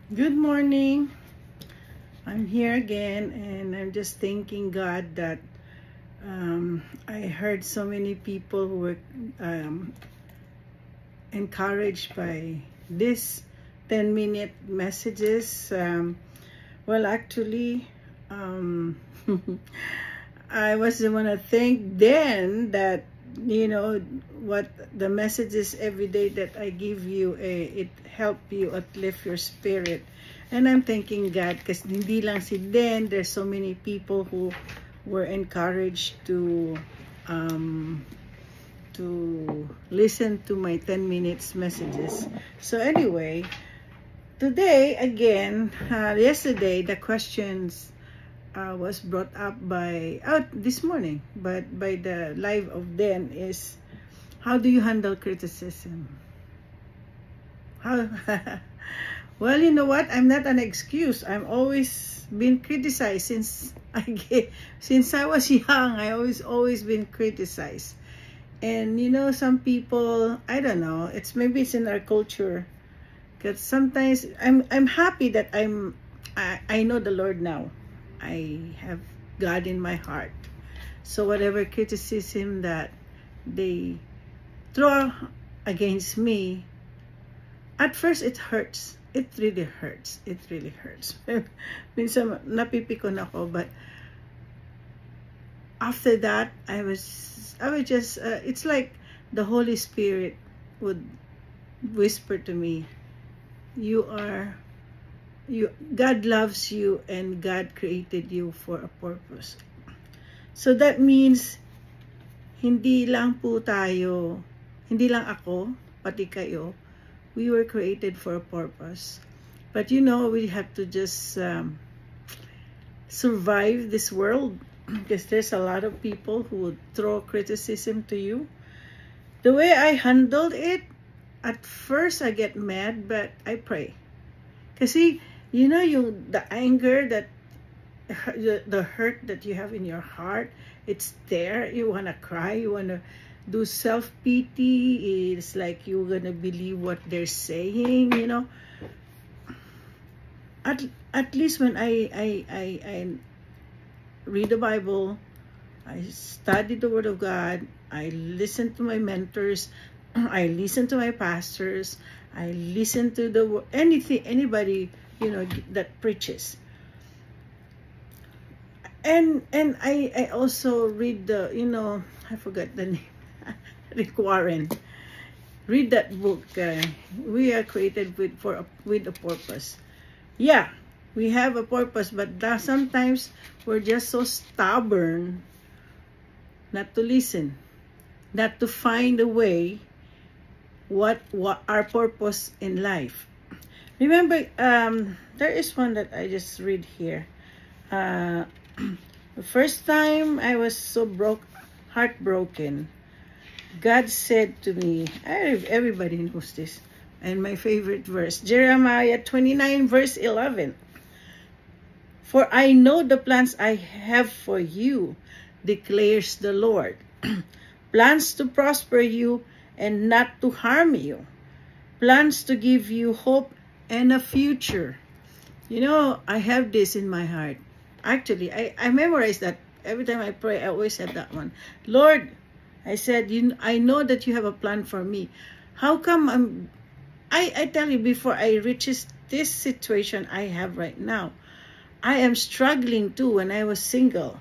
Good morning. I'm here again, and I'm just thanking God that I heard so many people who were um, encouraged by this 10-minute messages. Well, actually, um, I was the one to thank then that what the messages every day that I give you, it help you uplift your spirit. And I'm thanking God because hindi lang si Den, there's so many people who were encouraged um, to listen to my 10 minutes messages. So anyway, today again, yesterday the questions was brought up by this morning, but by the live of Den is, how do you handle criticism? How? Well, you know what? I'm not an excuse. I'm always been criticized since since I was young. I always been criticized. And some people, I don't know. Maybe it's in our culture. Because sometimes I'm happy that I know the Lord now. I have God in my heart. So whatever criticism that they throw against me, at first it hurts. It really hurts. It really hurts. Minsan napipikon ako, but after that I would just it's like the Holy Spirit would whisper to me, God loves you and God created you for a purpose. So that means hindi lang ako, pati kayo, we were created for a purpose. But we have to just survive this world, because there's a lot of people who would throw criticism to you. The way I handled it, at first I get mad, but I pray. Kasi, the anger, that the hurt that you have in your heart, it's there. You want to cry, you want to do self-pity. It's like you're gonna believe what they're saying, At least when I read the Bible, I study the Word of God, I listen to my mentors, I listen to my pastors, I listen to anybody that preaches. And I also read I forgot the name, Rick Warren. Read that book. We are created with a purpose. Yeah, we have a purpose, but sometimes we're just so stubborn not to listen, not to find a way what our purpose in life. Remember, there is one that I just read here. The first time I was so heartbroken, God said to me, everybody knows this, and my favorite verse, Jeremiah 29 verse 11. For I know the plans I have for you, declares the Lord. Plans to prosper you and not to harm you. Plans to give you hope and a future. I have this in my heart. Actually, I memorize that. Every time I pray, I always have that one. Lord, I said, I know that you have a plan for me. How come I tell you, before I reach this situation I have right now, I am struggling too. When I was single,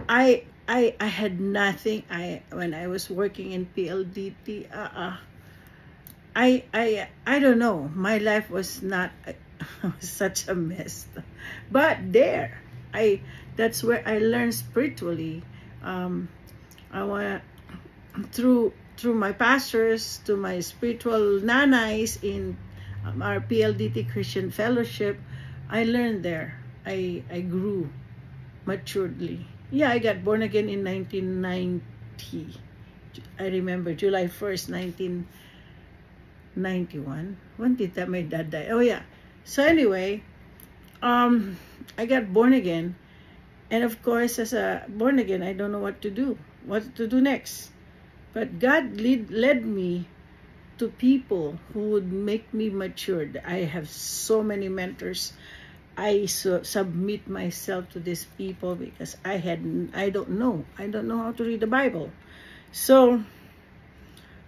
I had nothing. When I was working in PLDT, I don't know. My life was not was such a mess. But that's where I learned spiritually. I want through my pastors, to my spiritual nanais in our PLDT Christian Fellowship, I learned there. I grew maturely. Yeah, I got born again in 1990. I remember July 1st, 1991. When did my dad die? Oh yeah. So anyway, I got born again, and of course, as a born again, I don't know what to do next. But God led me to people who would make me mature. I have so many mentors. I submit myself to these people because I don't know how to read the Bible. So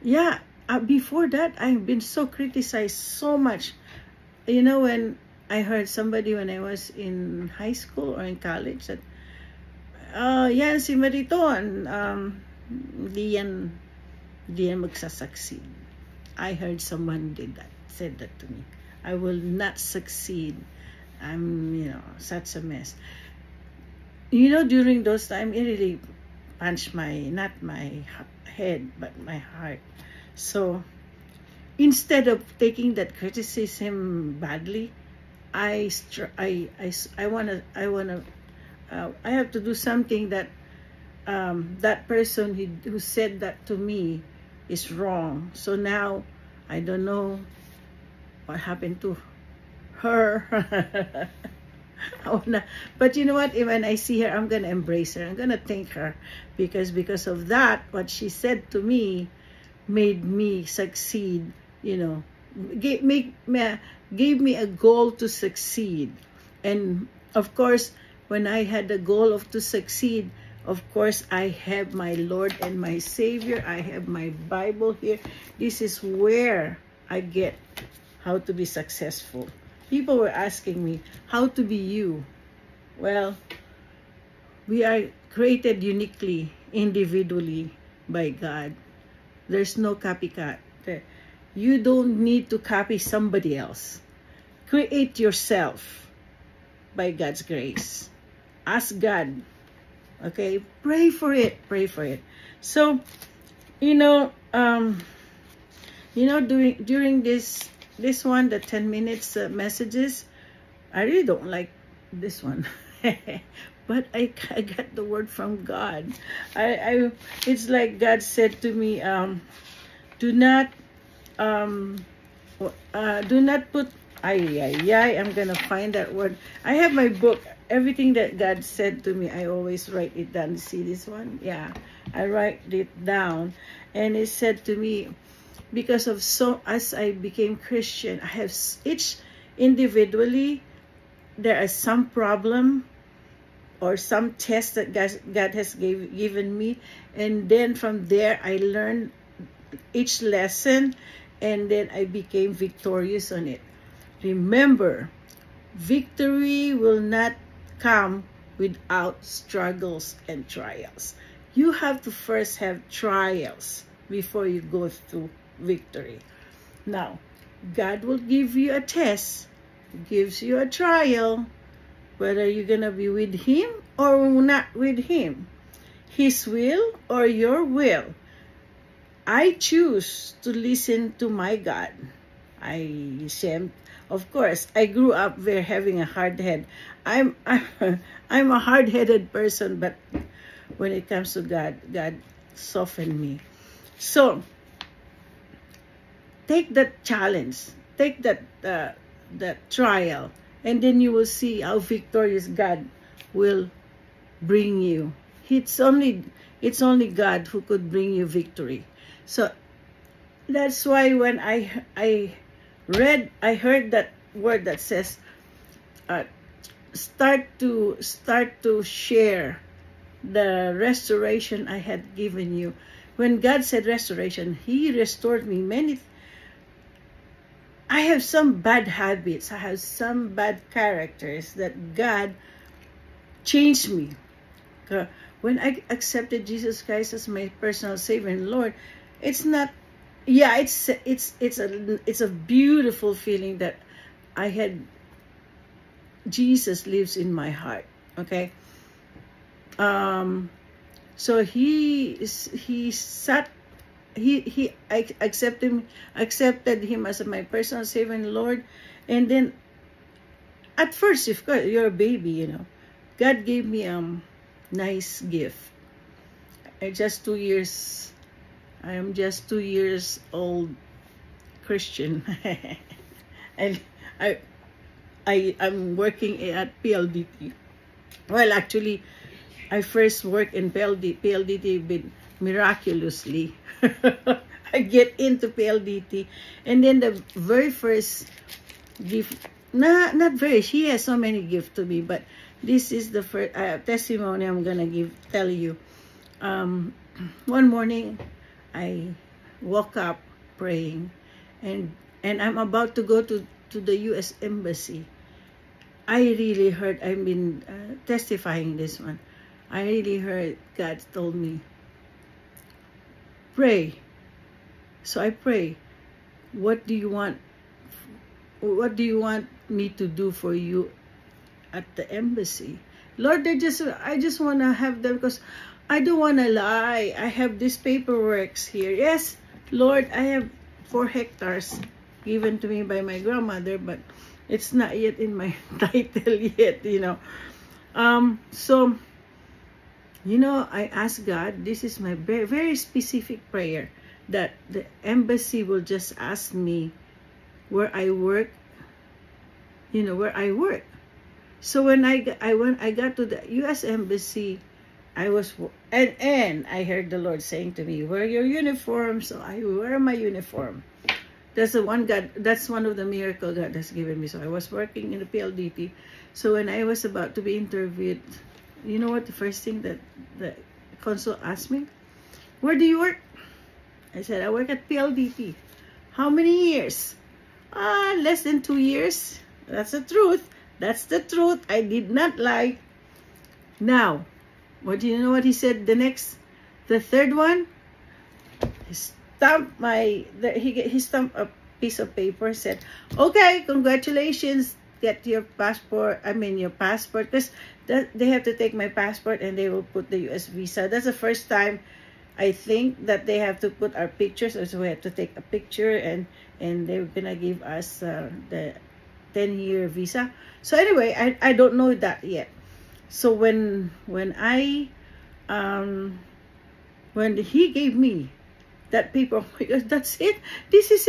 yeah, before that, I've been so criticized so much. You know, when I heard somebody when I was in high school or in college that, yan si Mariton, di yan magsasucceed. I heard someone said that to me. I will not succeed. I'm, such a mess. You know, during those times, it really punched not my head, but my heart. So instead of taking that criticism badly, I have to do something that that person who said that to me is wrong. So now I don't know what happened to her. But you know what? When I see her, I'm gonna embrace her. I'm gonna thank her because of that, what she said to me made me succeed. Gave me a goal to succeed. And of course, when I had the goal to succeed, of course, I have my Lord and my Savior. I have my Bible here. This is where I get how to be successful. People were asking me, how to be you? Well, we are created uniquely, individually by God. There's no copycat. You don't need to copy somebody else. Create yourself by God's grace. Ask God. Okay? Pray for it. Pray for it. So, during this one, the 10 minutes messages, I really don't like this one. But I got the word from God. It's like God said to me, do not put, I'm gonna find that word. I have my book. Everything that God said to me, I always write it down. See this one? Yeah, I write it down. And it said to me, because of as I became Christian, I have each individually, there are some problem or some test that God has given me, and then from there I learned each lesson, and then I became victorious on it. Remember, victory will not come without struggles and trials. You have to first have trials before you go through victory. Now, God will give you a test, gives you a trial, whether you're gonna be with Him or not with Him, His will or your will. I choose to listen to my God. Of course, I grew up having a hard head. I'm a hard-headed person, but when it comes to God, God softened me. So take that challenge, take that trial, and then you will see how victorious God will bring you. It's only God who could bring you victory. So that's why when I heard that word that says, start to share the restoration I had given you. When God said restoration, He restored me I have some bad habits. I have some bad characters that God changed me. When I accepted Jesus Christ as my personal Savior and Lord, it's not. Yeah, it's a beautiful feeling that I had. Jesus lives in my heart. Okay. So I accepted him as my personal Savior and Lord. And then at first, of course, you're a baby, God gave me a nice gift. I am just 2 years old Christian. And I'm working at PLDT. Well, actually, I first worked in PLDT miraculously. I get into PLDT. And then the very first gift, not very, she has so many gifts to me, but this is the first testimony I'm gonna tell you. One morning I woke up praying, and I'm about to go to the US Embassy. I really heard, I've been testifying this one. I really heard God told me, pray. So I pray. What do you want? What do you want me to do for you at the embassy? Lord, I just want to have them, because I don't want to lie. I have this paperwork here. Yes, Lord, I have 4 hectares given to me by my grandmother, but it's not yet in my title yet, you know. So, you know, I asked God, this is my very, very specific prayer, that the embassy will just ask me where I work, you know, where I work. So when I got to the U.S. Embassy, I was, and I heard the Lord saying to me, wear your uniform. So I wear my uniform. That's one of the miracles God has given me. So I was working in the PLDT. So when I was about to be interviewed, you know what the first thing that the consul asked me? Where do you work? I said, I work at PLDT. How many years? Less than 2 years. That's the truth. That's the truth. I did not lie. Now, what do you know what he said the third one? He stamped he stamped a piece of paper, said, okay, congratulations, get your passport, your passport, because they have to take my passport and they will put the US visa. That's the first time, I think, that they have to put our pictures, so we have to take a picture, and they're gonna give us the 10-year visa. So anyway, I don't know that yet. So when he gave me that paper, because that's it, this is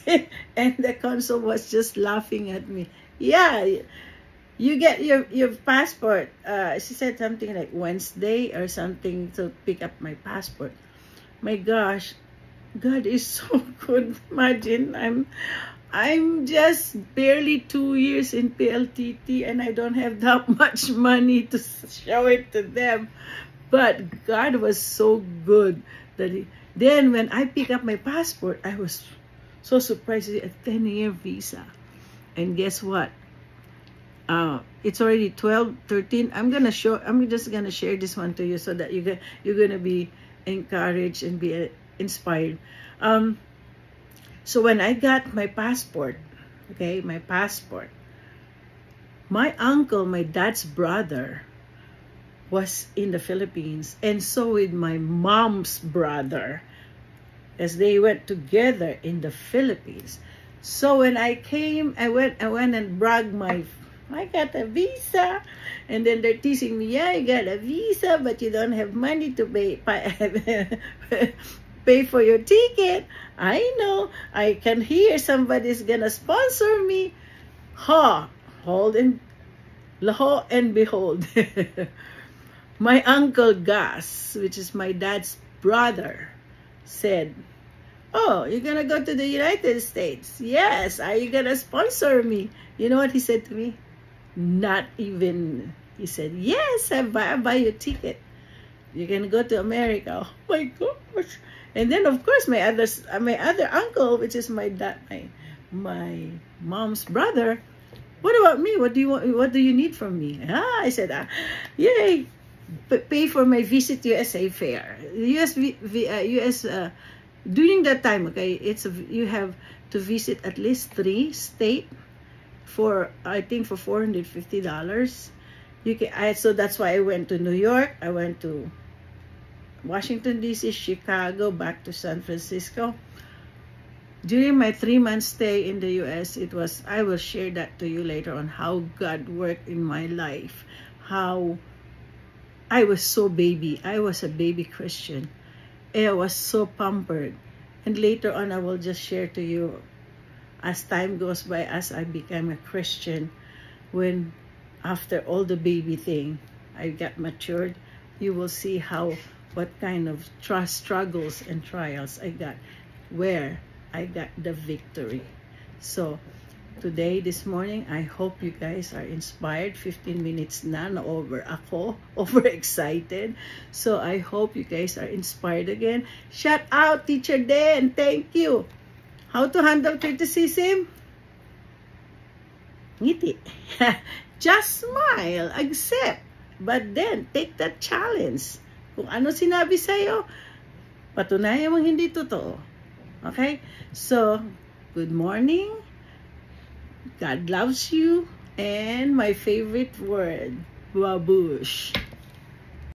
it, and the consul was just laughing at me. Yeah, you get your passport. She said something like Wednesday or something to pick up my passport. My gosh, God is so good. Imagine, I'm just barely 2 years in PLDT, and I don't have that much money to show it to them. But God was so good that then when I pick up my passport, I was so surprised. It's a 10-year visa. And guess what? It's already 12, 13. I'm just gonna share this one to you so that you're gonna be encouraged and be inspired. So when I got my passport, okay, my uncle, my dad's brother, was in the Philippines, and so with my mom's brother, as they went together in the Philippines. So when I came, I went and bragged I got a visa, and then they're teasing me, yeah, you got a visa, but you don't have money to pay for your ticket. I know, I can hear somebody's gonna sponsor me. Lo and behold, my uncle Gus, which is my dad's brother, said, oh, you're gonna go to the United States? Yes. Are you gonna sponsor me? You know what he said to me? Not even. He said, yes, I'll buy your ticket. You're gonna go to America. Oh my gosh. And then of course my other uncle, which is my mom's brother, what about me? What do you need from me? I said, yay, pay for my visit USA fair. US during that time, okay, you have to visit at least 3 states for, I think, for $450. So that's why I went to New York. I went to Washington DC, Chicago, back to San Francisco. During my 3-month stay in the US, I will share that to you later on, how God worked in my life, how I was so baby. I was a baby Christian. I was so pampered. And later on, I will just share to you, as time goes by, as I became a Christian, when after all the baby thing, I got matured, you will see how what kind of struggles and trials I got, where I got the victory. So today, this morning, I hope you guys are inspired. 15 minutes na over ako, overexcited. So I hope you guys are inspired again. Shout out, Teacher Dan. Thank you. How to handle criticism? Ngiti. Just smile. Accept. But then, take that challenge. Kung ano sinabi sa'yo, patunayan mong hindi totoo. Okay? So, good morning. God loves you. And my favorite word, babush.